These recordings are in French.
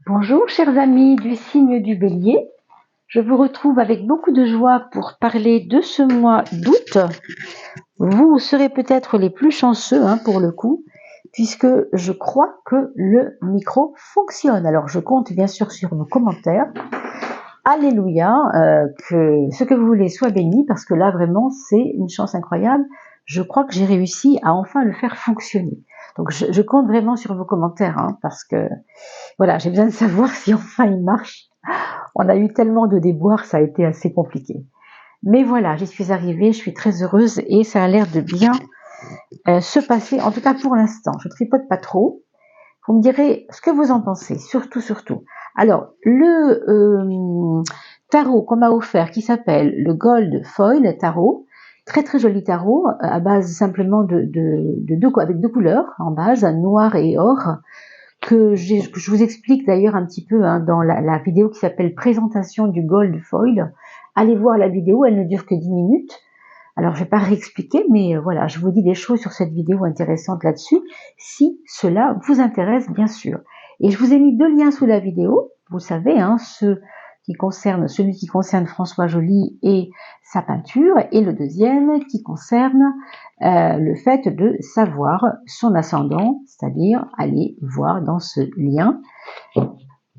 Bonjour chers amis du signe du Bélier, je vous retrouve avec beaucoup de joie pour parler de ce mois d'août. Vous serez peut-être les plus chanceux pour le coup, puisque je crois que le micro fonctionne. Alors je compte bien sûr sur vos commentaires. Alléluia, que ce que vous voulez soit béni, parce que là vraiment c'est une chance incroyable. Je crois que j'ai réussi à enfin le faire fonctionner. Donc je compte vraiment sur vos commentaires, parce que voilà, j'ai besoin de savoir si enfin il marche. On a eu tellement de déboires, ça a été assez compliqué. Mais voilà, j'y suis arrivée, je suis très heureuse et ça a l'air de bien se passer, en tout cas pour l'instant. Je ne tripote pas trop. Vous me direz ce que vous en pensez, surtout. Alors, le tarot qu'on m'a offert, qui s'appelle le Gold Foil Tarot, très joli tarot, à base simplement avec deux couleurs en base, noir et or, que je vous explique d'ailleurs un petit peu dans la vidéo qui s'appelle présentation du Gold Foil. Allez voir la vidéo, elle ne dure que 10 minutes. Alors je ne vais pas réexpliquer, mais voilà, je vous dis des choses sur cette vidéo intéressantes là-dessus, si cela vous intéresse bien sûr. Et je vous ai mis deux liens sous la vidéo, vous savez, celui qui concerne François Joly et sa peinture, et le deuxième qui concerne le fait de savoir son ascendant, c'est-à-dire aller voir dans ce lien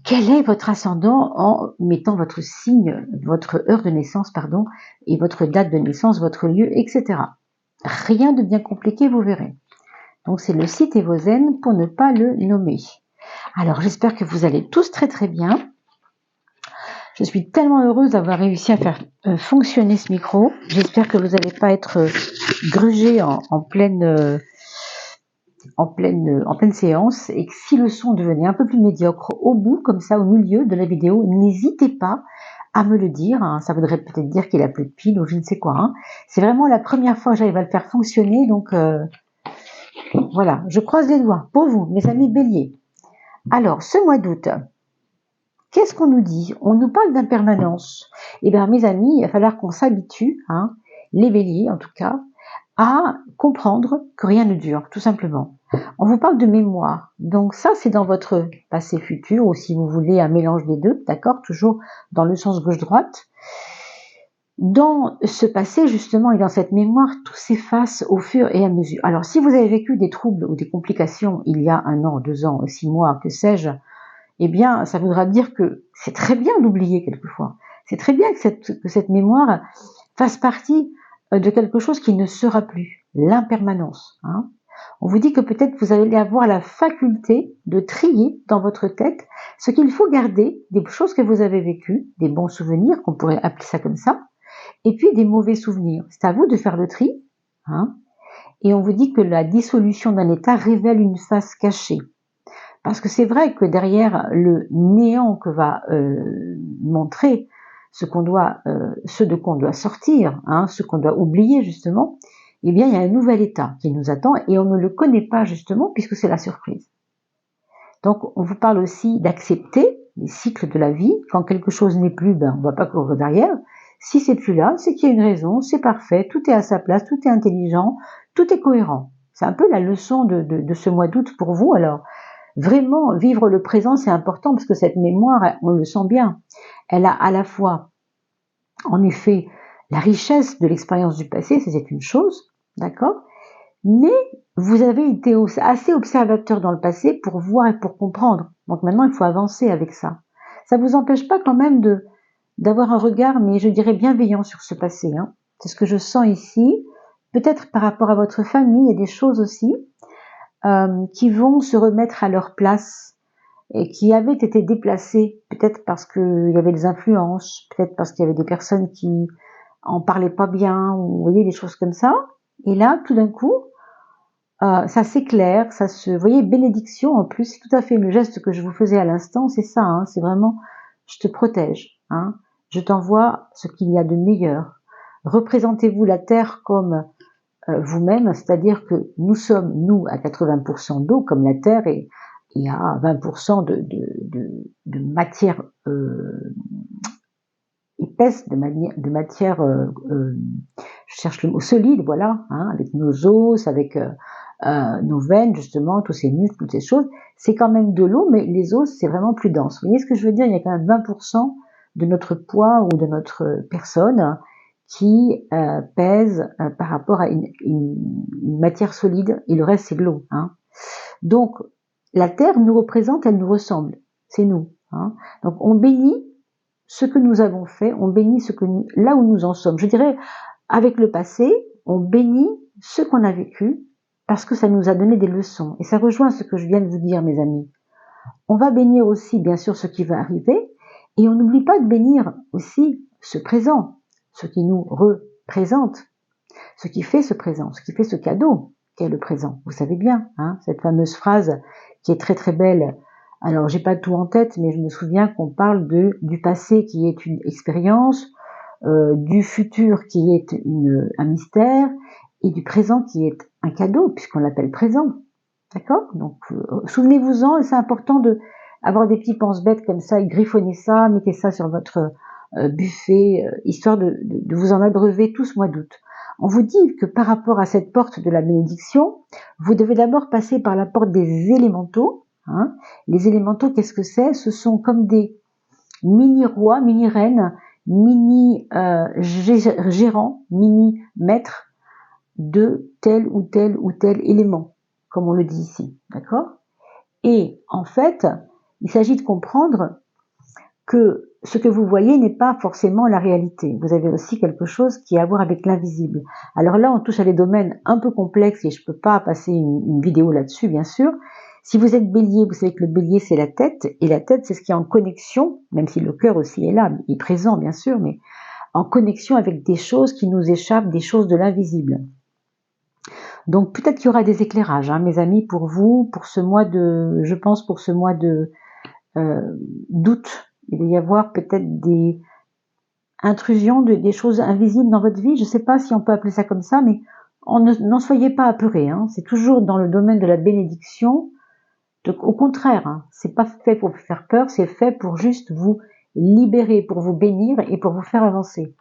quel est votre ascendant en mettant votre signe, votre heure de naissance, et votre date de naissance, votre lieu, etc. Rien de bien compliqué, vous verrez. Donc c'est le site Evozen pour ne pas le nommer. Alors j'espère que vous allez tous très bien. Je suis tellement heureuse d'avoir réussi à faire fonctionner ce micro. J'espère que vous n'allez pas être grugé en pleine séance, et que si le son devenait un peu plus médiocre au bout, comme ça, au milieu de la vidéo, n'hésitez pas à me le dire. Ça voudrait peut-être dire qu'il a plus de piles ou je ne sais quoi. C'est vraiment la première fois que j'arrive à le faire fonctionner, donc voilà, je croise les doigts pour vous, mes amis béliers. Alors, ce mois d'août, qu'est-ce qu'on nous dit? On nous parle d'impermanence. Eh bien, mes amis, il va falloir qu'on s'habitue, les béliers en tout cas, à comprendre que rien ne dure, tout simplement. On vous parle de mémoire. Donc ça, c'est dans votre passé futur, ou si vous voulez, un mélange des deux, d'accord? Toujours dans le sens gauche-droite. Dans ce passé, justement, et dans cette mémoire, tout s'efface au fur et à mesure. Alors, si vous avez vécu des troubles ou des complications il y a 1 an, 2 ans, 6 mois, que sais-je, eh bien, ça voudra dire que c'est très bien d'oublier quelquefois. C'est très bien que cette mémoire fasse partie de quelque chose qui ne sera plus, l'impermanence. On vous dit que peut-être vous allez avoir la faculté de trier dans votre tête ce qu'il faut garder, des choses que vous avez vécues, des bons souvenirs, qu'on pourrait appeler ça comme ça, et puis des mauvais souvenirs. C'est à vous de faire le tri. Et on vous dit que la dissolution d'un état révèle une face cachée. Parce que c'est vrai que derrière le néant que va montrer ce de quoi on doit sortir, ce qu'on doit oublier justement, eh bien il y a un nouvel état qui nous attend et on ne le connaît pas justement puisque c'est la surprise. Donc on vous parle aussi d'accepter les cycles de la vie. Quand quelque chose n'est plus, on ne va pas courir derrière. Si c'est plus là, c'est qu'il y a une raison, c'est parfait, tout est à sa place, tout est intelligent, tout est cohérent. C'est un peu la leçon de ce mois d'août pour vous. Alors, vraiment, vivre le présent, c'est important parce que cette mémoire, on le sent bien. Elle a à la fois, en effet, la richesse de l'expérience du passé, c'est une chose, d'accord? Mais vous avez été assez observateur dans le passé pour voir et pour comprendre. Donc maintenant, il faut avancer avec ça. Ça ne vous empêche pas quand même d'avoir un regard, mais je dirais bienveillant sur ce passé. C'est ce que je sens ici. Peut-être par rapport à votre famille, il y a des choses aussi qui vont se remettre à leur place et qui avaient été déplacées, peut-être parce qu'il y avait des influences, peut-être parce qu'il y avait des personnes qui en parlaient pas bien, ou vous voyez, des choses comme ça. Et là, tout d'un coup, ça s'éclaire, vous voyez, bénédiction en plus, c'est tout à fait le geste que je vous faisais à l'instant, c'est ça, c'est vraiment, je te protège, je t'envoie ce qu'il y a de meilleur. Représentez-vous la terre comme vous-même, c'est-à-dire que nous sommes, nous, à 80% d'eau, comme la terre, et à 20% de matière épaisse, de matière, je cherche le mot solide, voilà, avec nos os, avec nos veines, justement, tous ces muscles, toutes ces choses, c'est quand même de l'eau, mais les os, c'est vraiment plus dense. Vous voyez ce que je veux dire? Il y a quand même 20% de notre poids ou de notre personne qui pèse par rapport à une matière solide, et le reste, c'est de l'eau. Hein. Donc, la Terre nous représente, elle nous ressemble. C'est nous. Hein. Donc, on bénit ce que nous avons fait, on bénit là où nous en sommes. Je dirais, avec le passé, on bénit ce qu'on a vécu parce que ça nous a donné des leçons. Et ça rejoint ce que je viens de vous dire, mes amis. On va bénir aussi, bien sûr, ce qui va arriver, et on n'oublie pas de bénir aussi ce présent, ce qui nous représente, ce qui fait ce présent, ce qui fait ce cadeau qu'est le présent. Vous savez bien, hein, cette fameuse phrase qui est très très belle. Alors, j'ai pas tout en tête, mais je me souviens qu'on parle du passé qui est une expérience, du futur qui est un mystère, et du présent qui est un cadeau, puisqu'on l'appelle présent. D'accord? Donc, souvenez-vous-en, et c'est important de avoir des petits pense-bêtes comme ça, et griffonner ça, mettez ça sur votre buffet, histoire de vous en abreuver tout ce mois d'août. On vous dit que par rapport à cette porte de la bénédiction, vous devez d'abord passer par la porte des élémentaux. Hein. Les élémentaux, qu'est-ce que c'est? Ce sont comme des mini-rois, mini-reines, mini-gérants, mini-maîtres de tel ou tel ou tel élément, comme on le dit ici. D'accord? Et en fait, il s'agit de comprendre que ce que vous voyez n'est pas forcément la réalité. Vous avez aussi quelque chose qui a à voir avec l'invisible. Alors là, on touche à des domaines un peu complexes et je ne peux pas passer une vidéo là-dessus, bien sûr. Si vous êtes bélier, vous savez que le bélier, c'est la tête, et la tête, c'est ce qui est en connexion, même si le cœur aussi est là, il est présent, bien sûr, mais en connexion avec des choses qui nous échappent, des choses de l'invisible. Donc peut-être qu'il y aura des éclairages, hein, mes amis, pour vous, pour ce mois de, je pense pour ce mois de d'août. Il va y avoir peut-être des intrusions, des choses invisibles dans votre vie. Je ne sais pas si on peut appeler ça comme ça, mais n'en soyez pas apeurés. Hein. C'est toujours dans le domaine de la bénédiction. Donc, au contraire, hein, c'est pas fait pour vous faire peur, c'est fait pour juste vous libérer, pour vous bénir et pour vous faire avancer,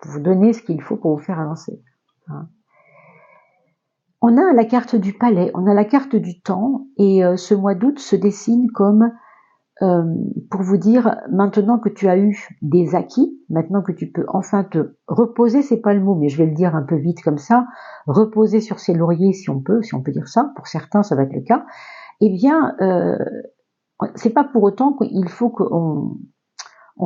pour vous donner ce qu'il faut pour vous faire avancer. Hein. On a la carte du palais, on a la carte du temps, et ce mois d'août se dessine comme pour vous dire, maintenant que tu as eu des acquis, maintenant que tu peux enfin te reposer, c'est pas le mot, mais je vais le dire un peu vite comme ça, reposer sur ses lauriers si on peut dire ça, pour certains ça va être le cas, eh bien, c'est pas pour autant qu'il faut qu'on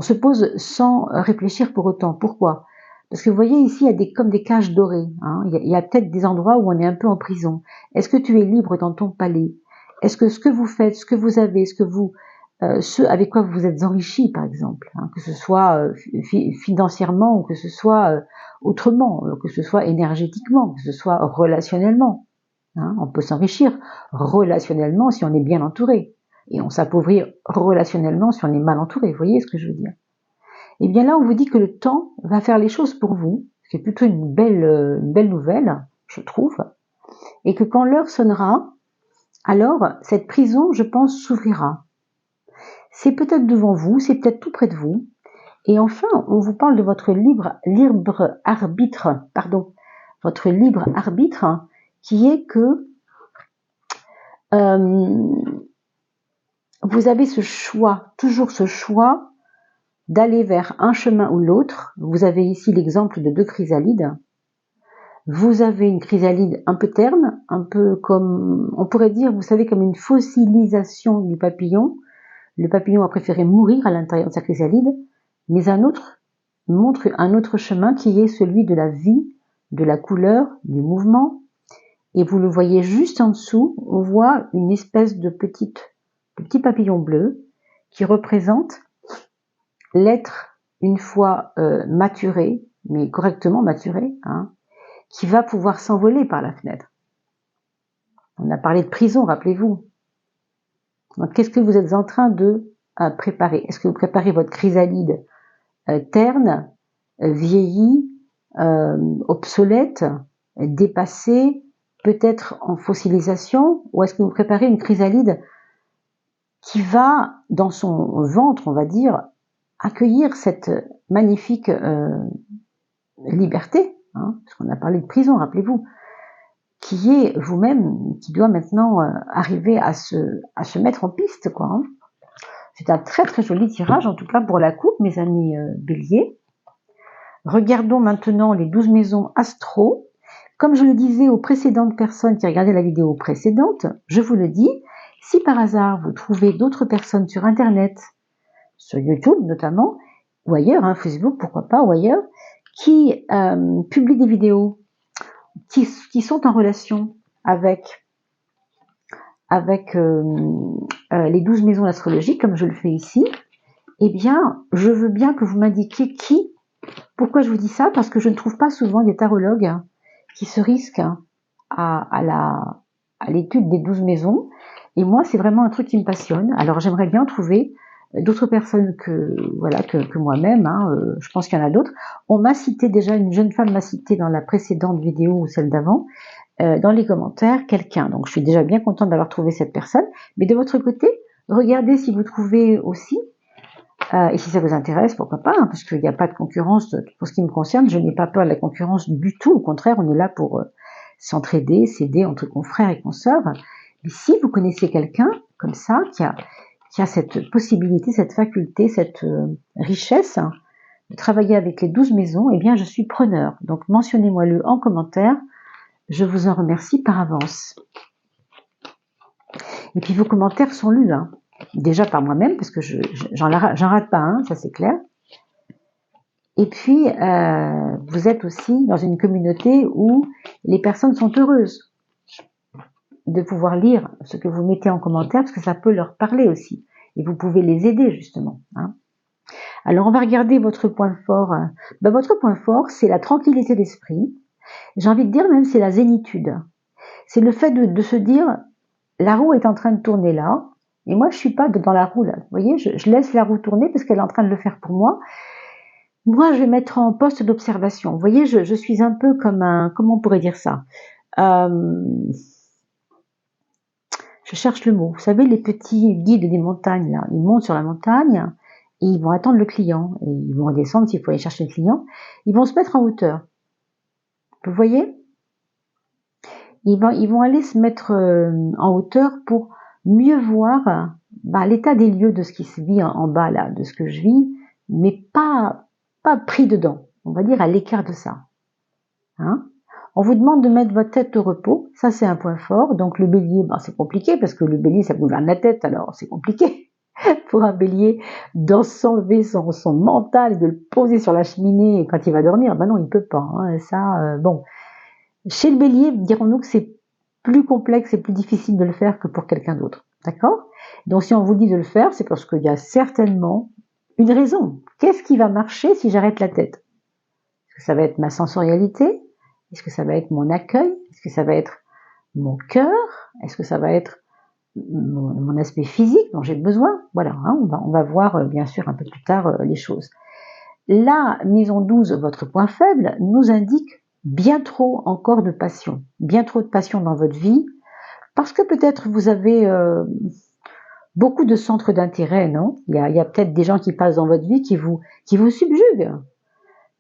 se pose sans réfléchir pour autant. Pourquoi? Parce que vous voyez ici, il y a comme des cages dorées. Hein. Il y a peut-être des endroits où on est un peu en prison. Est-ce que tu es libre dans ton palais? Est-ce que ce que vous faites, ce que vous avez, ce avec quoi vous vous êtes enrichi, par exemple, hein, que ce soit financièrement ou que ce soit autrement, que ce soit énergétiquement, que ce soit relationnellement. Hein, on peut s'enrichir relationnellement si on est bien entouré, et on s'appauvrit relationnellement si on est mal entouré. Vous voyez ce que je veux dire? Et bien là, on vous dit que le temps va faire les choses pour vous, c'est plutôt une belle nouvelle, je trouve, et que quand l'heure sonnera, alors cette prison, je pense, s'ouvrira. C'est peut-être devant vous, c'est peut-être tout près de vous. Et enfin, on vous parle de votre libre arbitre, votre libre arbitre, qui est que vous avez ce choix, toujours ce choix d'aller vers un chemin ou l'autre. Vous avez ici l'exemple de 2 chrysalides. Vous avez une chrysalide un peu terne, un peu comme, on pourrait dire, vous savez, comme une fossilisation du papillon. Le papillon a préféré mourir à l'intérieur de sa chrysalide, mais un autre montre un autre chemin qui est celui de la vie, de la couleur, du mouvement. Et vous le voyez juste en dessous, on voit une espèce de petit papillon bleu qui représente l'être une fois maturé, mais correctement maturé, hein, qui va pouvoir s'envoler par la fenêtre. On a parlé de prison, rappelez-vous. Donc, qu'est-ce que vous êtes en train de préparer? Est-ce que vous préparez votre chrysalide terne, vieillie, obsolète, dépassée, peut-être en fossilisation, ou est-ce que vous préparez une chrysalide qui va, dans son ventre, on va dire, accueillir cette magnifique liberté, hein, parce qu'on a parlé de prison, rappelez-vous, qui est vous-même, qui doit maintenant arriver à se mettre en piste, quoi. Hein. C'est un très très joli tirage, en tout cas pour la coupe, mes amis béliers. Regardons maintenant les 12 maisons astro. Comme je le disais aux précédentes personnes qui regardaient la vidéo précédente, je vous le dis, si par hasard vous trouvez d'autres personnes sur Internet, sur YouTube notamment, ou ailleurs, hein, Facebook, pourquoi pas, ou ailleurs, qui publient des vidéos, qui sont en relation avec les 12 maisons astrologiques, comme je le fais ici, eh bien, je veux bien que vous m'indiquiez qui. Pourquoi je vous dis ça? Parce que je ne trouve pas souvent des tarologues qui se risquent à l'étude des 12 maisons. Et moi, c'est vraiment un truc qui me passionne. Alors, j'aimerais bien trouver d'autres personnes que moi-même. Hein, je pense qu'il y en a d'autres. On m'a cité déjà, une jeune femme m'a cité dans la précédente vidéo ou celle d'avant, dans les commentaires, quelqu'un. Donc, je suis déjà bien contente d'avoir trouvé cette personne. Mais de votre côté, regardez si vous trouvez aussi. Et si ça vous intéresse, pourquoi pas, hein, parce qu'il n'y a pas de concurrence. Pour ce qui me concerne, je n'ai pas peur de la concurrence du tout. Au contraire, on est là pour s'entraider, s'aider entre confrères et consoeurs. Mais si vous connaissez quelqu'un comme ça, qui a cette possibilité, cette faculté, cette richesse de travailler avec les 12 maisons, eh bien, je suis preneur. Donc, mentionnez-moi-le en commentaire. Je vous en remercie par avance. Et puis, vos commentaires sont lus, hein. Déjà par moi-même, parce que j'en rate pas un, ça c'est clair. Et puis, vous êtes aussi dans une communauté où les personnes sont heureuses de pouvoir lire ce que vous mettez en commentaire, parce que ça peut leur parler aussi. Et vous pouvez les aider, justement. Hein. Alors, on va regarder votre point fort. Votre point fort, c'est la tranquillité d'esprit. J'ai envie de dire même, c'est la zénitude. C'est le fait de se dire, la roue est en train de tourner là, et moi, je suis pas dans la roue, là. Vous voyez, je laisse la roue tourner parce qu'elle est en train de le faire pour moi. Moi, je vais mettre en poste d'observation. Vous voyez, je suis un peu comme comment on pourrait dire ça? Je cherche le mot. Vous savez, les petits guides des montagnes, là, ils montent sur la montagne et ils vont attendre le client. Et ils vont redescendre s'il faut aller chercher le client. Ils vont se mettre en hauteur. Vous voyez? Ils vont aller se mettre en hauteur pour mieux voir l'état des lieux de ce qui se vit en bas là, de ce que je vis, mais pas pris dedans, on va dire à l'écart de ça. Hein? On vous demande de mettre votre tête au repos, ça c'est un point fort. Donc le bélier, c'est compliqué parce que le bélier ça gouverne la tête, alors c'est compliqué pour un bélier s'enlever son mental et de le poser sur la cheminée quand il va dormir. Non, il peut pas. Hein, ça, bon. Chez le bélier, dirons-nous que c'est plus complexe et plus difficile de le faire que pour quelqu'un d'autre. D'accord? Donc si on vous dit de le faire, c'est parce qu'il y a certainement une raison. Qu'est-ce qui va marcher si j'arrête la tête? Est-ce que ça va être ma sensorialité? Est-ce que ça va être mon accueil? Est-ce que ça va être mon cœur? Est-ce que ça va être mon aspect physique dont j'ai besoin? Voilà, hein, on va voir bien sûr un peu plus tard les choses. La maison 12, votre point faible, nous indique bien trop encore de passion, bien trop de passion dans votre vie, parce que peut-être vous avez beaucoup de centres d'intérêt, non? Il y a peut-être des gens qui passent dans votre vie qui vous subjuguent,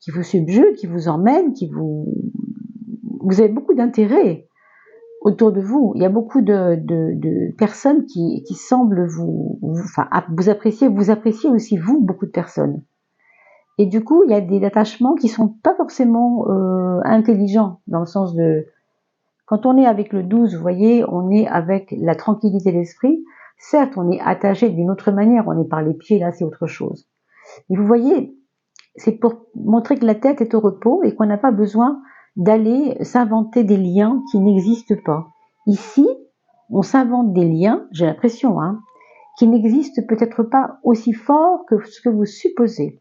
qui vous emmènent, vous avez beaucoup d'intérêt autour de vous. Il y a beaucoup de personnes qui semblent vous apprécier. Vous appréciez aussi vous beaucoup de personnes. Et du coup, il y a des attachements qui sont pas forcément intelligents, dans le sens de... Quand on est avec le 12, vous voyez, on est avec la tranquillité d'esprit. Certes, on est attaché d'une autre manière, on est par les pieds, là, c'est autre chose. Mais vous voyez, c'est pour montrer que la tête est au repos et qu'on n'a pas besoin d'aller s'inventer des liens qui n'existent pas. Ici, on s'invente des liens, j'ai l'impression, hein, qui n'existent peut-être pas aussi fort que ce que vous supposez.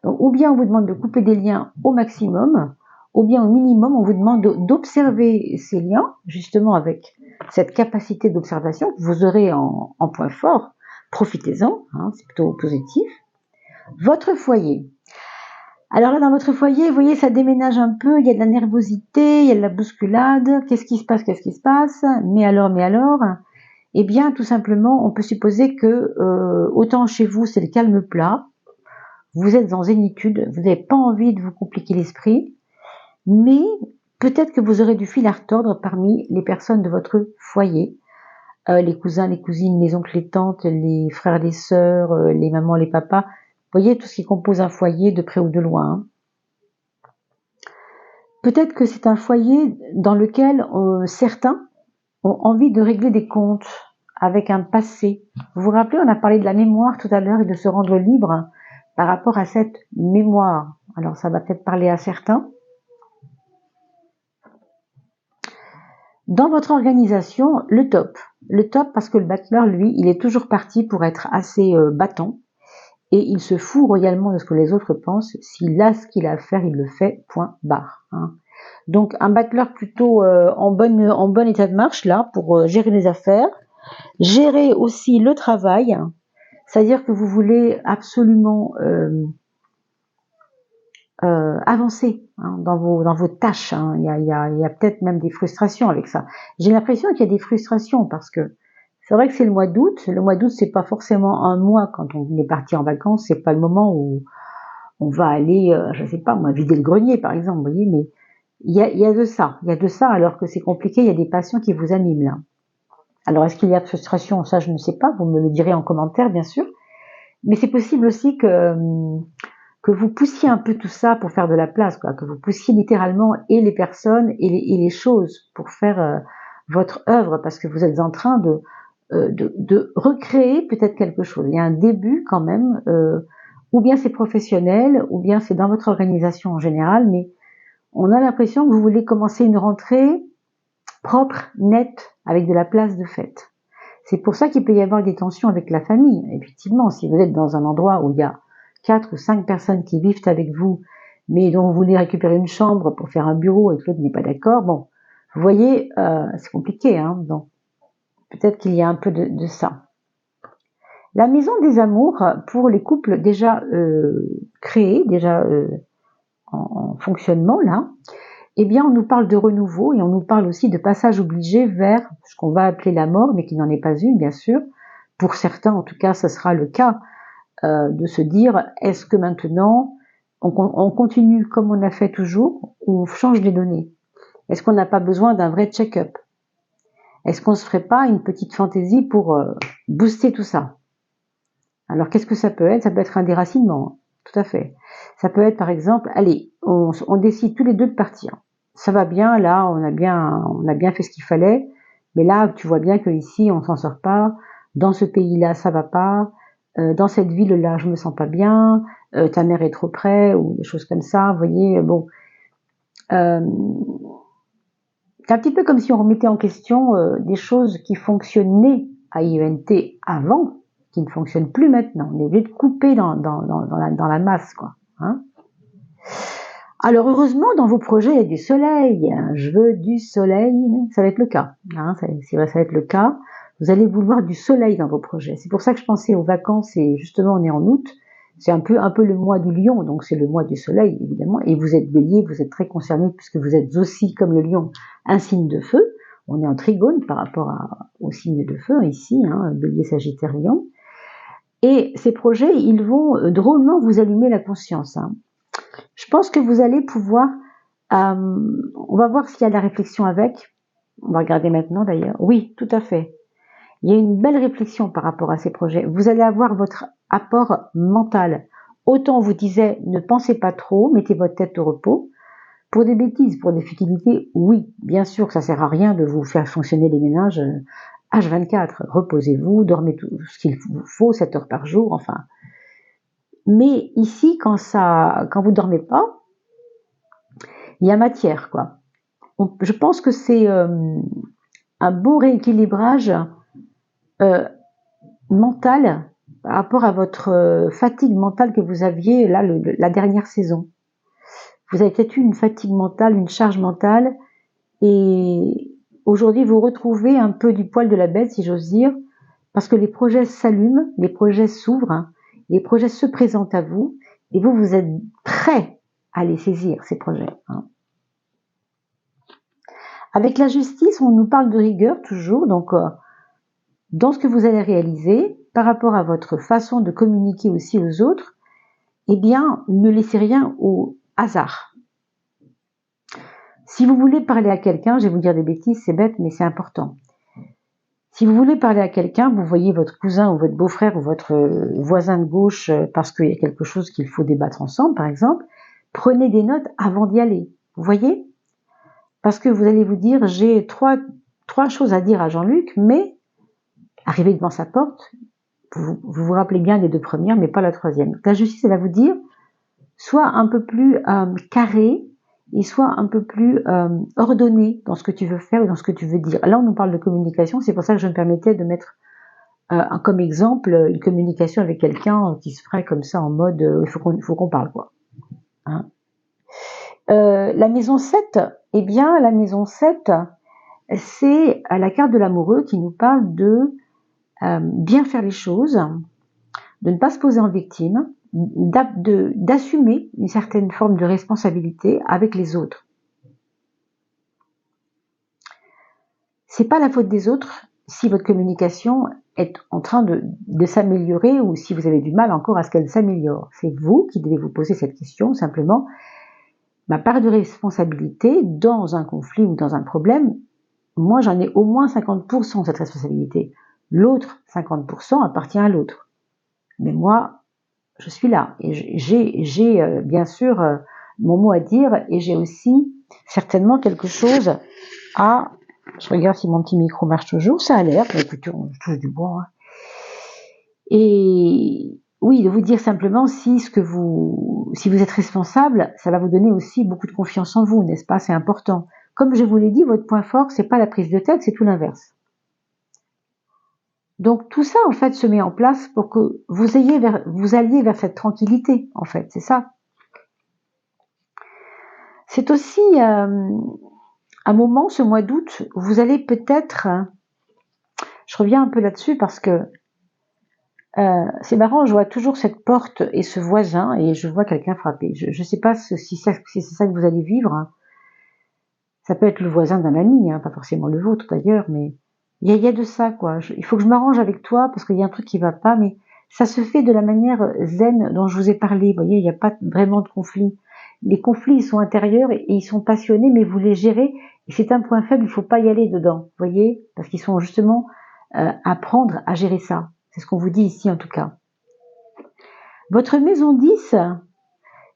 Donc, ou bien on vous demande de couper des liens au maximum, ou bien au minimum on vous demande d'observer ces liens, justement avec cette capacité d'observation que vous aurez en point fort. Profitez-en, hein, c'est plutôt positif. Votre foyer. Alors là, dans votre foyer, vous voyez, ça déménage un peu, il y a de la nervosité, il y a de la bousculade. Qu'est-ce qui se passe? Mais alors? Eh bien, tout simplement, on peut supposer que autant chez vous, c'est le calme plat, vous êtes en zénitude, vous n'avez pas envie de vous compliquer l'esprit, mais Peut-être que vous aurez du fil à retordre parmi les personnes de votre foyer, les cousins, les cousines, les oncles, les tantes, les frères, les sœurs, les mamans, les papas. Vous voyez tout ce qui compose un foyer de près ou de loin. Hein. Peut-être que c'est un foyer dans lequel certains ont envie de régler des comptes avec un passé. Vous vous rappelez, on a parlé de la mémoire tout à l'heure et de se rendre libre par rapport à cette mémoire. Alors ça va peut-être parler à certains. Dans votre organisation, le top parce que le battleur, lui, il est toujours parti pour être assez battant et il se fout royalement de ce que les autres pensent. S'il a ce qu'il a à faire, il le fait, point barre. Hein. Donc un battleur plutôt en bon état de marche là pour gérer les affaires, gérer aussi le travail, c'est-à-dire que vous voulez absolument avancer hein, dans vos tâches. Hein. Il y a peut-être même des frustrations avec ça. J'ai l'impression qu'il y a des frustrations parce que c'est vrai que c'est le mois d'août. Le mois d'août, c'est pas forcément un mois quand on est parti en vacances. C'est pas le moment où on va aller, je sais pas moi, vider le grenier par exemple. Vous voyez, mais il y a de ça. Il y a de ça alors que c'est compliqué. Il y a des passions qui vous animent là. Alors est-ce qu'il y a de frustration? Ça, je ne sais pas. Vous me le direz en commentaire, bien sûr. Mais c'est possible aussi que vous poussiez un peu tout ça pour faire de la place, quoi, que vous poussiez littéralement et les personnes et les choses pour faire votre œuvre, parce que vous êtes en train de recréer peut-être quelque chose. Il y a un début quand même, ou bien c'est professionnel, ou bien c'est dans votre organisation en général, mais on a l'impression que vous voulez commencer une rentrée propre, nette, avec de la place de fête. C'est pour ça qu'il peut y avoir des tensions avec la famille. Effectivement, si vous êtes dans un endroit où il y a 4 ou 5 personnes qui vivent avec vous, mais dont vous voulez récupérer une chambre pour faire un bureau et que l'autre n'est pas d'accord, bon, vous voyez, c'est compliqué, hein, donc peut-être qu'il y a un peu de ça. La maison des amours, pour les couples déjà créés, déjà en fonctionnement, là, eh bien, on nous parle de renouveau et on nous parle aussi de passage obligé vers ce qu'on va appeler la mort, mais qui n'en est pas une, bien sûr. Pour certains, en tout cas, ce sera le cas de se dire, est-ce que maintenant, on continue comme on a fait toujours ou on change les données? Est-ce qu'on n'a pas besoin d'un vrai check-up? Est-ce qu'on ne se ferait pas une petite fantaisie pour booster tout ça? Alors, qu'est-ce que ça peut être? Ça peut être un déracinement, tout à fait. Ça peut être, par exemple, allez, on décide tous les deux de partir. Ça va bien, là, on a bien fait ce qu'il fallait, mais là, tu vois bien que ici, on s'en sort pas. Dans ce pays-là, ça va pas. Dans cette ville-là, je me sens pas bien. Ta mère est trop près, ou des choses comme ça. Vous voyez, bon. C'est un petit peu comme si on remettait en question des choses qui fonctionnaient à IENT avant, qui ne fonctionnent plus maintenant. On est obligé de couper dans la masse, quoi. Hein. Alors heureusement, dans vos projets, il y a du soleil. Je veux du soleil. Ça va être le cas. Hein, ça va être le cas. Vous allez vouloir du soleil dans vos projets. C'est pour ça que je pensais aux vacances et justement on est en août. C'est un peu le mois du lion, donc c'est le mois du soleil évidemment. Et vous êtes bélier, vous êtes très concerné puisque vous êtes aussi comme le lion un signe de feu. On est en trigone par rapport au signe de feu ici, hein, bélier, sagittaire, lion. Et ces projets, ils vont drôlement vous allumer la conscience. Hein. Je pense que vous allez pouvoir, on va voir s'il y a de la réflexion avec. On va regarder maintenant d'ailleurs. Oui, tout à fait. Il y a une belle réflexion par rapport à ces projets. Vous allez avoir votre apport mental. Autant on vous disait, ne pensez pas trop, mettez votre tête au repos. Pour des bêtises, pour des futilités, oui, bien sûr que ça sert à rien de vous faire fonctionner les méninges H24. Reposez-vous, dormez tout ce qu'il vous faut, 7 heures par jour, enfin. Mais ici, quand vous dormez pas, il y a matière, quoi. Je pense que c'est un bon rééquilibrage mental par rapport à votre fatigue mentale que vous aviez là la dernière saison. Vous avez peut-être eu une fatigue mentale, une charge mentale, et aujourd'hui vous retrouvez un peu du poil de la bête, si j'ose dire, parce que les projets s'allument, les projets s'ouvrent, hein, les projets se présentent à vous, et vous êtes prêt à les saisir, ces projets. Hein. Avec la justice, on nous parle de rigueur toujours, donc dans ce que vous allez réaliser, par rapport à votre façon de communiquer aussi aux autres, eh bien, ne laissez rien au hasard. Si vous voulez parler à quelqu'un, je vais vous dire des bêtises, c'est bête, mais c'est important. Si vous voulez parler à quelqu'un, vous voyez votre cousin ou votre beau-frère ou votre voisin de gauche parce qu'il y a quelque chose qu'il faut débattre ensemble, par exemple, prenez des notes avant d'y aller. Vous voyez? Parce que vous allez vous dire, j'ai trois choses à dire à Jean-Luc, mais arrivé devant sa porte, vous rappelez bien les deux premières, mais pas la troisième. La justice, elle va vous dire, soit un peu plus carré, et soit un peu plus ordonné dans ce que tu veux faire ou dans ce que tu veux dire. Là, on nous parle de communication, c'est pour ça que je me permettais de mettre comme exemple une communication avec quelqu'un qui se ferait comme ça en mode il faut qu'on parle, quoi. Hein. La maison 7, eh bien, la maison 7, c'est la carte de l'amoureux qui nous parle de bien faire les choses, de ne pas se poser en victime, d'assumer une certaine forme de responsabilité avec les autres. C'est pas la faute des autres si votre communication est en train de s'améliorer ou si vous avez du mal encore à ce qu'elle s'améliore. C'est vous qui devez vous poser cette question, simplement. Ma part de responsabilité dans un conflit ou dans un problème, moi j'en ai au moins 50% de cette responsabilité. L'autre 50% appartient à l'autre. Mais moi, je suis là et j'ai bien sûr mon mot à dire et j'ai aussi certainement quelque chose à... Je regarde si mon petit micro marche toujours, ça a l'air, écoutez, je touche du bois. Hein. Et oui, de vous dire simplement si vous êtes responsable, ça va vous donner aussi beaucoup de confiance en vous, n'est-ce pas? C'est important. Comme je vous l'ai dit, votre point fort, c'est pas la prise de tête, c'est tout l'inverse. Donc tout ça, en fait, se met en place pour que vous alliez vers cette tranquillité, en fait, c'est ça. C'est aussi un moment, ce mois d'août, où vous allez peut-être... je reviens un peu là-dessus parce que c'est marrant, je vois toujours cette porte et ce voisin et je vois quelqu'un frapper. Je ne sais pas si c'est ça que vous allez vivre. Hein. Ça peut être le voisin d'un ami, hein, pas forcément le vôtre d'ailleurs, mais il y a de ça, quoi. Il faut que je m'arrange avec toi parce qu'il y a un truc qui va pas, mais ça se fait de la manière zen dont je vous ai parlé. Vous voyez, il n'y a pas vraiment de conflit. Les conflits, ils sont intérieurs et ils sont passionnés, mais vous les gérez. Et c'est un point faible, il faut pas y aller dedans, vous voyez, parce qu'ils sont justement apprendre à gérer ça. C'est ce qu'on vous dit ici en tout cas. Votre maison 10,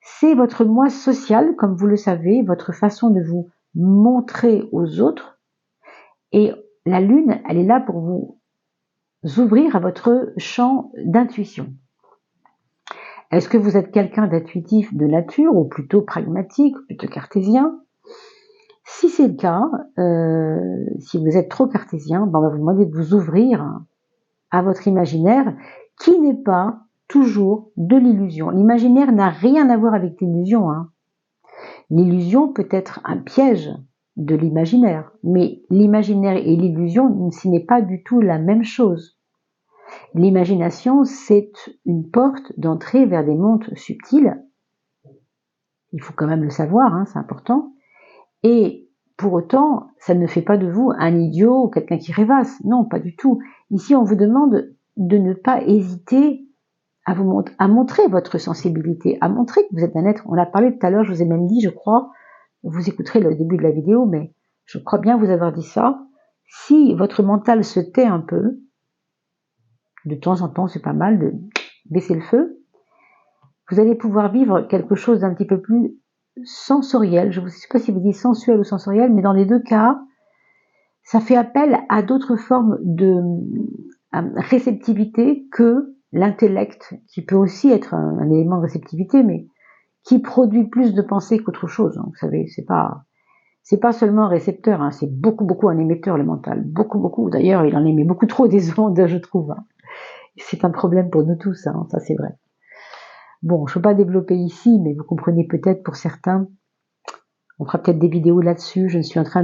c'est votre moi social, comme vous le savez, votre façon de vous montrer aux autres. Et la lune, elle est là pour vous ouvrir à votre champ d'intuition. Est-ce que vous êtes quelqu'un d'intuitif de nature, ou plutôt pragmatique, plutôt cartésien? Si c'est le cas, si vous êtes trop cartésien, ben on va vous demander de vous ouvrir à votre imaginaire, qui n'est pas toujours de l'illusion. L'imaginaire n'a rien à voir avec l'illusion. Hein. L'illusion peut être un piège de l'imaginaire, mais l'imaginaire et l'illusion, ce n'est pas du tout la même chose. L'imagination, c'est une porte d'entrée vers des mondes subtils. Il faut quand même le savoir, hein, c'est important. Et pour autant, ça ne fait pas de vous un idiot ou quelqu'un qui rêvasse. Non, pas du tout. Ici, on vous demande de ne pas hésiter à montrer votre sensibilité, à montrer que vous êtes un être. On a parlé tout à l'heure, je vous ai même dit, je crois, vous écouterez le début de la vidéo, mais je crois bien vous avoir dit ça. Si votre mental se tait un peu, de temps en temps, c'est pas mal de baisser le feu, vous allez pouvoir vivre quelque chose d'un petit peu plus sensoriel. Je ne sais pas si vous dites sensuel ou sensoriel, mais dans les deux cas, ça fait appel à d'autres formes de réceptivité que l'intellect, qui peut aussi être un élément de réceptivité, mais qui produit plus de pensée qu'autre chose. Hein. Vous savez, c'est pas seulement un récepteur, hein, c'est beaucoup un émetteur, le mental. Beaucoup. D'ailleurs, il en émet beaucoup trop des ondes, je trouve. Hein. C'est un problème pour nous tous, hein, ça c'est vrai. Bon, je ne peux pas développer ici, mais vous comprenez peut-être pour certains. On fera peut-être des vidéos là-dessus. Je suis en train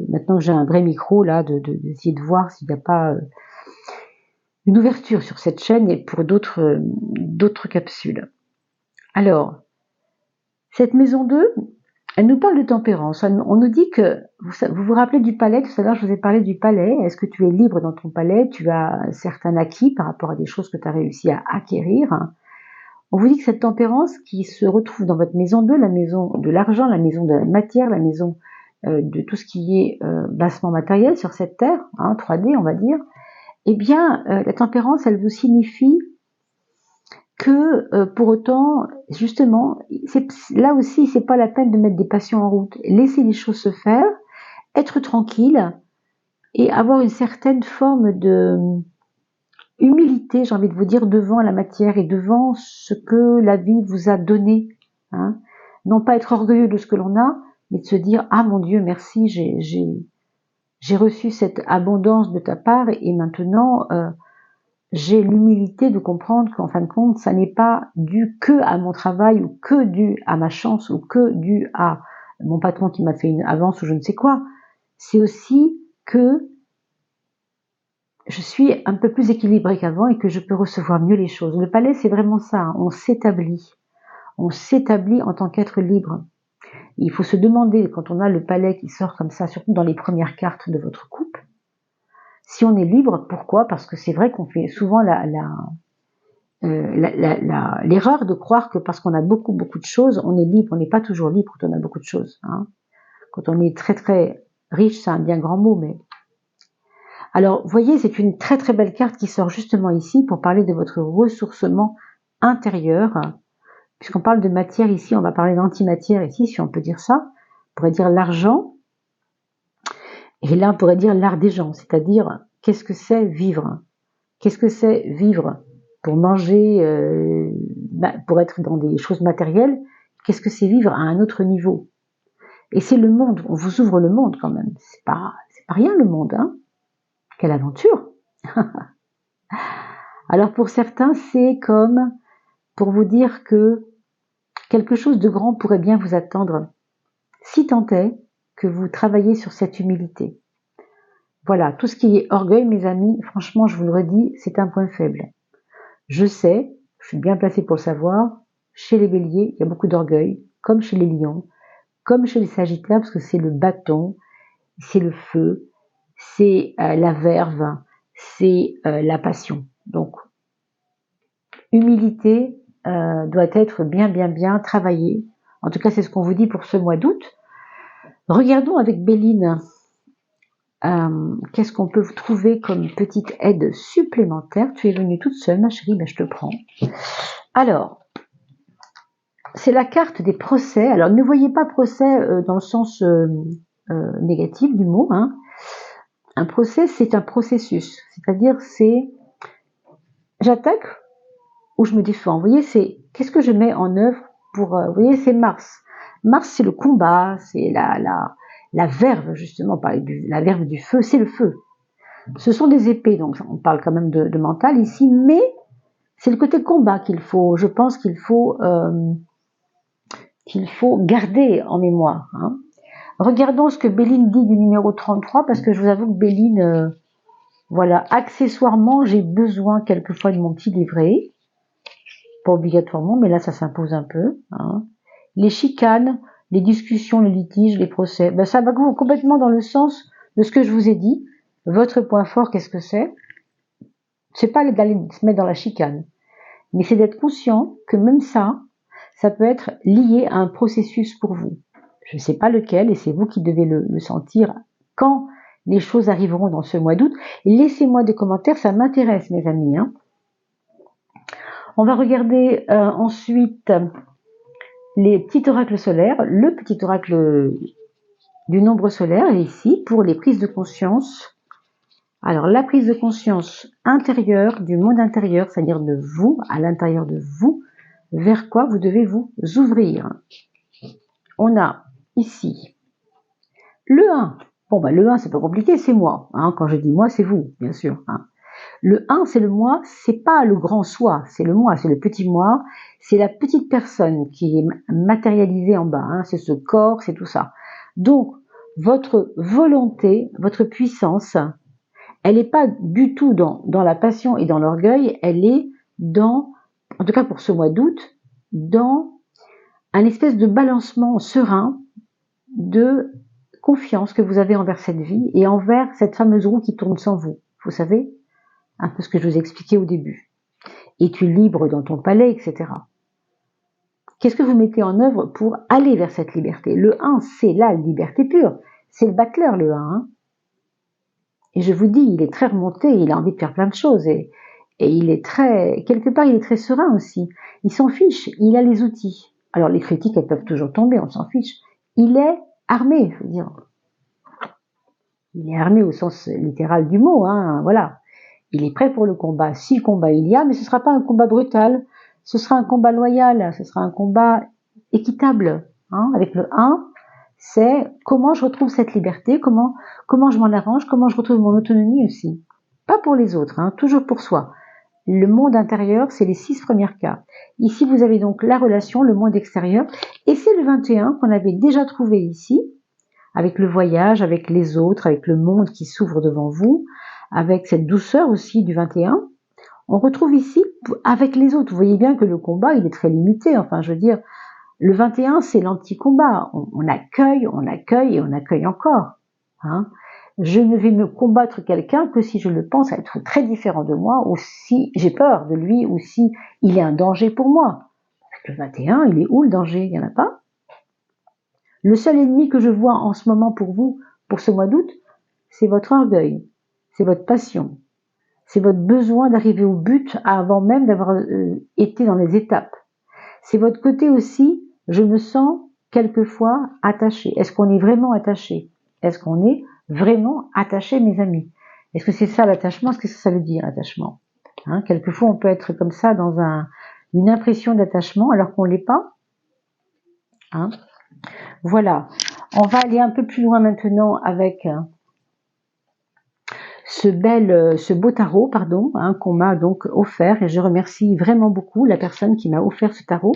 maintenant que j'ai un vrai micro, là, d'essayer de voir s'il n'y a pas une ouverture sur cette chaîne et pour d'autres capsules. Alors, cette maison 2, elle nous parle de tempérance. On nous dit que, vous vous rappelez du palais, tout à l'heure je vous ai parlé du palais. Est-ce que tu es libre dans ton palais? Tu as un certain acquis par rapport à des choses que tu as réussi à acquérir. On vous dit que cette tempérance qui se retrouve dans votre maison 2, la maison de l'argent, la maison de la matière, la maison de tout ce qui est bassement matériel sur cette terre, 3D on va dire, eh bien la tempérance elle vous signifie que pour autant, justement, là aussi c'est pas la peine de mettre des passions en route. Laisser les choses se faire, être tranquille et avoir une certaine forme de humilité, j'ai envie de vous dire, devant la matière et devant ce que la vie vous a donné. Non pas être orgueilleux de ce que l'on a, mais de se dire « Ah mon Dieu, merci, j'ai reçu cette abondance de ta part et maintenant j'ai l'humilité de comprendre qu'en fin de compte, ça n'est pas dû que à mon travail ou que dû à ma chance ou que dû à mon patron qui m'a fait une avance ou je ne sais quoi. C'est aussi que je suis un peu plus équilibrée qu'avant et que je peux recevoir mieux les choses. Le palais, c'est vraiment ça, on s'établit. On s'établit en tant qu'être libre. Il faut se demander, quand on a le palais qui sort comme ça, surtout dans les premières cartes de votre couple, si on est libre. Pourquoi? Parce que c'est vrai qu'on fait souvent l'erreur de croire que parce qu'on a beaucoup de choses, on est libre. On n'est pas toujours libre quand on a beaucoup de choses. Quand on est très riche, c'est un bien grand mot, mais... Alors, vous voyez, c'est une très belle carte qui sort justement ici pour parler de votre ressourcement intérieur. Puisqu'on parle de matière ici, on va parler d'antimatière ici, si on peut dire ça. On pourrait dire l'argent. Et là, on pourrait dire l'art des gens, c'est-à-dire qu'est-ce que c'est vivre? Qu'est-ce que c'est vivre pour manger, pour être dans des choses matérielles? Qu'est-ce que c'est vivre à un autre niveau? Et c'est le monde, on vous ouvre le monde quand même. C'est pas rien le monde, Quelle aventure! Alors pour certains, c'est comme pour vous dire que quelque chose de grand pourrait bien vous attendre, si tant est que vous travaillez sur cette humilité. Voilà, tout ce qui est orgueil, mes amis, franchement, je vous le redis, c'est un point faible. Je sais, je suis bien placée pour le savoir, chez les béliers, il y a beaucoup d'orgueil, comme chez les lions, comme chez les sagittaires, parce que c'est le bâton, c'est le feu, c'est la verve, c'est la passion. Donc, humilité doit être bien travaillée. En tout cas, c'est ce qu'on vous dit pour ce mois d'août. Regardons avec Béline, qu'est-ce qu'on peut vous trouver comme petite aide supplémentaire. Tu es venue toute seule, ma chérie, ben je te prends. Alors, c'est la carte des procès. Alors, ne voyez pas procès dans le sens négatif du mot. Un procès, c'est un processus. C'est-à-dire, c'est j'attaque ou je me défends. Vous voyez, c'est qu'est-ce que je mets en œuvre pour... vous voyez, c'est Mars. Mars, c'est le combat, c'est la verve, justement, la verve du feu, c'est le feu. Ce sont des épées, donc on parle quand même de mental ici, mais c'est le côté combat je pense qu'il faut garder en mémoire. Regardons ce que Béline dit du numéro 33, parce que je vous avoue que Béline, voilà, accessoirement, j'ai besoin quelquefois de mon petit livret, pas obligatoirement, mais là ça s'impose un peu. Les chicanes, les discussions, les litiges, les procès, ben ça va complètement dans le sens de ce que je vous ai dit. Votre point fort, qu'est-ce que c'est? C'est pas d'aller se mettre dans la chicane, mais c'est d'être conscient que même ça peut être lié à un processus pour vous. Je ne sais pas lequel, et c'est vous qui devez le sentir quand les choses arriveront dans ce mois d'août. Laissez-moi des commentaires, ça m'intéresse, mes amis. On va regarder ensuite les petits oracles solaires. Le petit oracle du nombre solaire est ici pour les prises de conscience. Alors, la prise de conscience intérieure, du monde intérieur, c'est-à-dire de vous, à l'intérieur de vous, vers quoi vous devez vous ouvrir. On a ici le 1. Bon, le 1, c'est pas compliqué, c'est moi. Quand je dis moi, c'est vous, bien sûr. Le 1, c'est le moi, c'est pas le grand soi, c'est le moi, c'est le petit moi, c'est la petite personne qui est matérialisée en bas, c'est ce corps, c'est tout ça. Donc, votre volonté, votre puissance, elle n'est pas du tout dans la passion et dans l'orgueil, elle est dans, en tout cas pour ce mois d'août, dans un espèce de balancement serein de confiance que vous avez envers cette vie et envers cette fameuse roue qui tourne sans vous. Vous savez, un peu ce que je vous ai expliqué au début. Es-tu libre dans ton palais, etc. qu'est-ce que vous mettez en œuvre pour aller vers cette liberté? Le 1, c'est la liberté pure. C'est le battleur, le 1. Hein. Et je vous dis, il est très remonté, il a envie de faire plein de choses. Et il est très, quelque part, il est très serein aussi. Il s'en fiche, il a les outils. Alors les critiques, elles peuvent toujours tomber, on s'en fiche. Il est armé, je veux dire. Il est armé au sens littéral du mot, hein, voilà. Il est prêt pour le combat, si combat il y a, mais ce ne sera pas un combat brutal, ce sera un combat loyal, ce sera un combat équitable. Hein, avec le 1, c'est comment je retrouve cette liberté, comment je m'en arrange, comment je retrouve mon autonomie aussi. Pas pour les autres, hein, toujours pour soi. Le monde intérieur, c'est les 6 premières cartes. Ici, vous avez donc la relation, le monde extérieur, et c'est le 21 qu'on avait déjà trouvé ici, avec le voyage, avec les autres, avec le monde qui s'ouvre devant vous, avec cette douceur aussi du 21. On retrouve ici avec les autres. Vous voyez bien que le combat, il est très limité. Enfin, je veux dire, le 21, c'est l'anti-combat. On accueille et on accueille encore. Hein. Je ne vais me combattre quelqu'un que si je le pense être très différent de moi, ou si j'ai peur de lui, ou si il est un danger pour moi. Avec le 21, il est où le danger? Il n'y en a pas. Le seul ennemi que je vois en ce moment pour vous, pour ce mois d'août, c'est votre orgueil, c'est votre passion, c'est votre besoin d'arriver au but avant même d'avoir été dans les étapes. C'est votre côté aussi, je me sens quelquefois attaché. Est-ce qu'on est vraiment attaché? Est-ce qu'on est vraiment attaché, mes amis? Est-ce que c'est ça l'attachement? Est-ce que ça veut dire l'attachement? Hein, quelquefois, on peut être comme ça dans une impression d'attachement alors qu'on ne l'est pas. Hein. Voilà, on va aller un peu plus loin maintenant avec ce beau tarot, pardon, hein, qu'on m'a donc offert, et je remercie vraiment beaucoup la personne qui m'a offert ce tarot.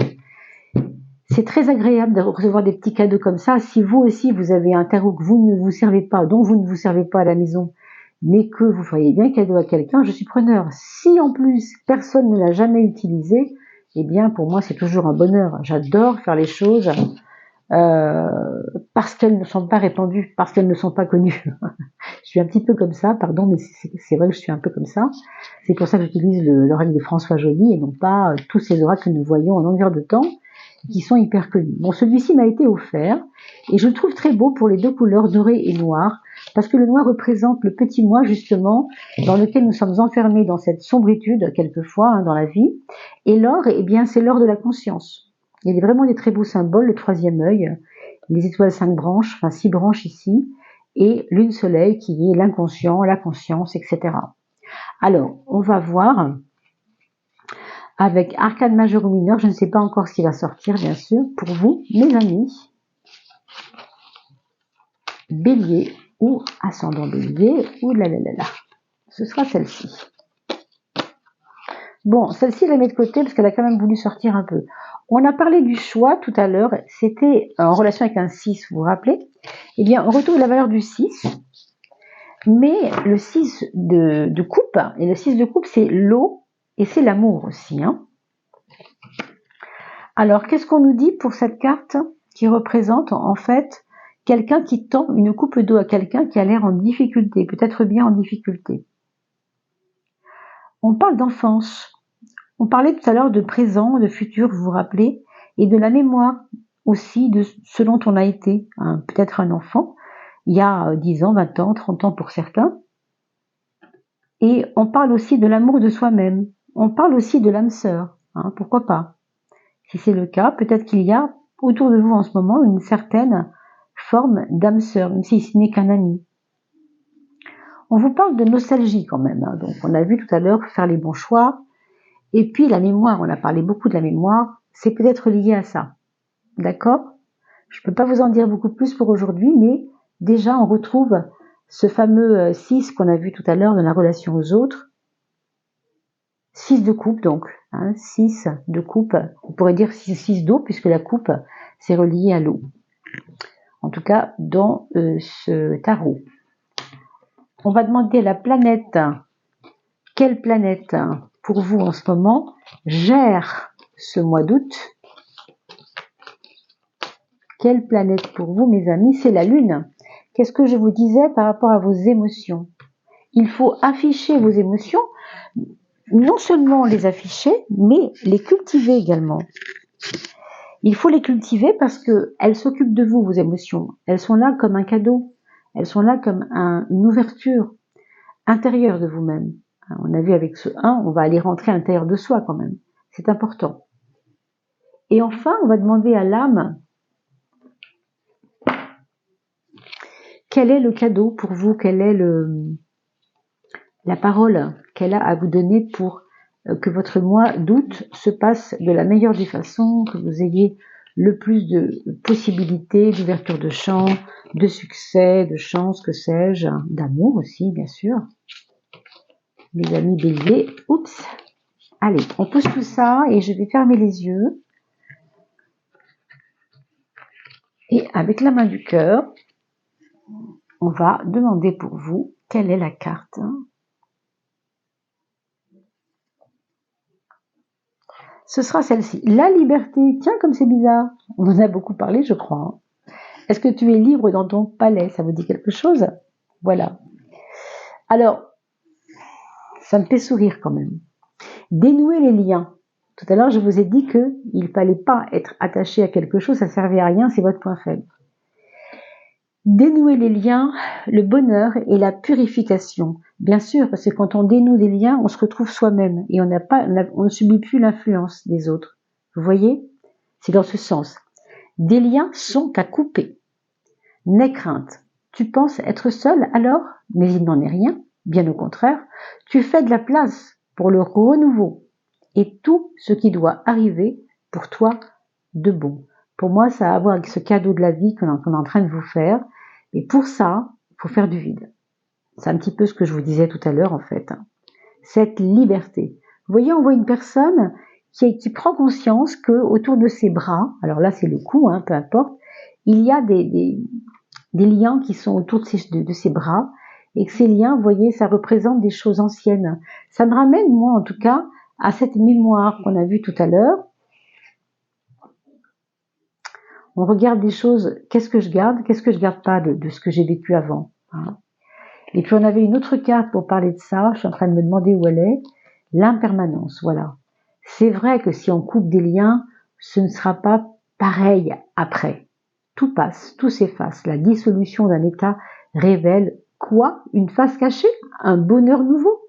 C'est très agréable de recevoir des petits cadeaux comme ça. Si vous aussi vous avez un tarot que vous ne vous servez pas, dont vous ne vous servez pas à la maison, mais que vous feriez bien cadeau à quelqu'un, je suis preneur. Si en plus personne ne l'a jamais utilisé, eh bien pour moi c'est toujours un bonheur. J'adore faire les choses parce qu'elles ne sont pas répandues, parce qu'elles ne sont pas connues. Je suis un petit peu comme ça, pardon, mais c'est vrai que je suis un peu comme ça. C'est pour ça que j'utilise l'oracle de François Joly et non pas tous ces oracles que nous voyons en longueur de temps, qui sont hyper connus. Bon, celui-ci m'a été offert et je le trouve très beau pour les deux couleurs doré et noir, parce que le noir représente le petit moi justement, dans lequel nous sommes enfermés dans cette sombritude quelquefois hein, dans la vie, et l'or, eh bien, c'est l'or de la conscience. Il y a vraiment des très beaux symboles, le 3e œil, les étoiles 5 branches, enfin 6 branches ici, et lune soleil qui est l'inconscient, la conscience, etc. Alors, on va voir avec arcane majeur ou mineur, je ne sais pas encore ce qui va sortir, bien sûr, pour vous, mes amis. Bélier ou ascendant bélier, ou là. Ce sera celle-ci. Bon, celle-ci, je la mets de côté parce qu'elle a quand même voulu sortir un peu. On a parlé du choix tout à l'heure, c'était en relation avec un 6, vous vous rappelez? Eh bien, on retrouve la valeur du 6, mais le 6 de coupe, et le 6 de coupe, c'est l'eau, et c'est l'amour aussi. Hein. Alors, qu'est-ce qu'on nous dit pour cette carte qui représente en fait quelqu'un qui tend une coupe d'eau à quelqu'un qui a l'air en difficulté, peut-être bien en difficulté? On parle d'enfance. On parlait tout à l'heure de présent, de futur, vous vous rappelez, et de la mémoire aussi de ce dont on a été, hein, peut-être un enfant, il y a 10 ans, 20 ans, 30 ans pour certains. Et on parle aussi de l'amour de soi-même. On parle aussi de l'âme sœur, hein, pourquoi pas? Si c'est le cas, peut-être qu'il y a autour de vous en ce moment une certaine forme d'âme sœur, même si ce n'est qu'un ami. On vous parle de nostalgie quand même, hein. Donc on a vu tout à l'heure faire les bons choix, et puis la mémoire, on a parlé beaucoup de la mémoire, c'est peut-être lié à ça, d'accord? Je ne peux pas vous en dire beaucoup plus pour aujourd'hui, mais déjà on retrouve ce fameux 6 qu'on a vu tout à l'heure dans la relation aux autres, 6 de coupe donc, hein, 6 de coupe, on pourrait dire 6 d'eau puisque la coupe c'est relié à l'eau, en tout cas dans ce tarot. On va demander à la planète, quelle planète pour vous en ce moment gère ce mois d'août? Quelle planète pour vous, mes amis? C'est la Lune. Qu'est-ce que je vous disais par rapport à vos émotions? Il faut afficher vos émotions, non seulement les afficher, mais les cultiver également. Il faut les cultiver parce que elles s'occupent de vous, vos émotions. Elles sont là comme un cadeau. Elles sont là comme une ouverture intérieure de vous-même. On a vu avec ce 1, on va aller rentrer à l'intérieur de soi quand même. C'est important. Et enfin, on va demander à l'âme quel est le cadeau pour vous, quelle est la parole qu'elle a à vous donner pour que votre mois d'août se passe de la meilleure des façons, que vous ayez le plus de possibilités d'ouverture de champ, de succès, de chance, que sais-je, d'amour aussi, bien sûr. Les amis béliers, oups. Allez, on pousse tout ça et je vais fermer les yeux. Et avec la main du cœur, on va demander pour vous quelle est la carte. Ce sera celle-ci. La liberté. Tiens, comme c'est bizarre. On en a beaucoup parlé, je crois. Est-ce que tu es libre dans ton palais? Ça vous dit quelque chose? Voilà. Alors, ça me fait sourire quand même. Dénouer les liens. Tout à l'heure, je vous ai dit qu'il ne fallait pas être attaché à quelque chose, ça ne servait à rien, c'est votre point faible. Dénouer les liens, le bonheur et la purification. Bien sûr, parce que quand on dénoue des liens, on se retrouve soi-même et on ne subit plus l'influence des autres. Vous voyez? C'est dans ce sens. Des liens sont à couper. N'aie crainte. Tu penses être seul alors? Mais il n'en est rien. Bien au contraire, tu fais de la place pour le renouveau et tout ce qui doit arriver pour toi de bon. Pour moi, ça a à voir avec ce cadeau de la vie qu'on est en train de vous faire. Et pour ça, il faut faire du vide. C'est un petit peu ce que je vous disais tout à l'heure, en fait. Cette liberté. Vous voyez, on voit une personne qui prend conscience que autour de ses bras, alors là, c'est le cou, peu importe, il y a des liens qui sont autour de ses bras, et que ces liens, vous voyez, ça représente des choses anciennes. Ça me ramène, moi, en tout cas, à cette mémoire qu'on a vue tout à l'heure. On regarde des choses, qu'est-ce que je garde pas de ce que j'ai vécu avant. Et puis on avait une autre carte pour parler de ça, je suis en train de me demander où elle est, l'impermanence, voilà. C'est vrai que si on coupe des liens, ce ne sera pas pareil après. Tout passe, tout s'efface. La dissolution d'un état révèle quoi? Une face cachée? Un bonheur nouveau?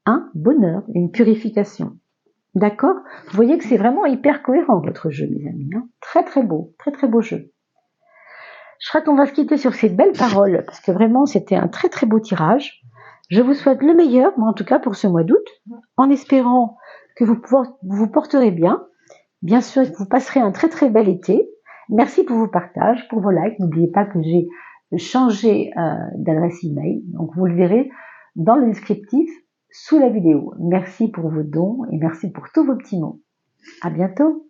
Un bonheur, une purification. D'accord? Vous voyez que c'est vraiment hyper cohérent votre jeu, mes amis. Très très beau jeu. Je crois qu'on va se quitter sur ces belles paroles, parce que vraiment c'était un très très beau tirage. Je vous souhaite le meilleur, moi en tout cas pour ce mois d'août, en espérant que vous porterez bien. Bien sûr, que vous passerez un très très bel été. Merci pour vos partages, pour vos likes. N'oubliez pas que j'ai changé d'adresse email, donc vous le verrez dans le descriptif sous la vidéo. Merci pour vos dons et merci pour tous vos petits mots. À bientôt.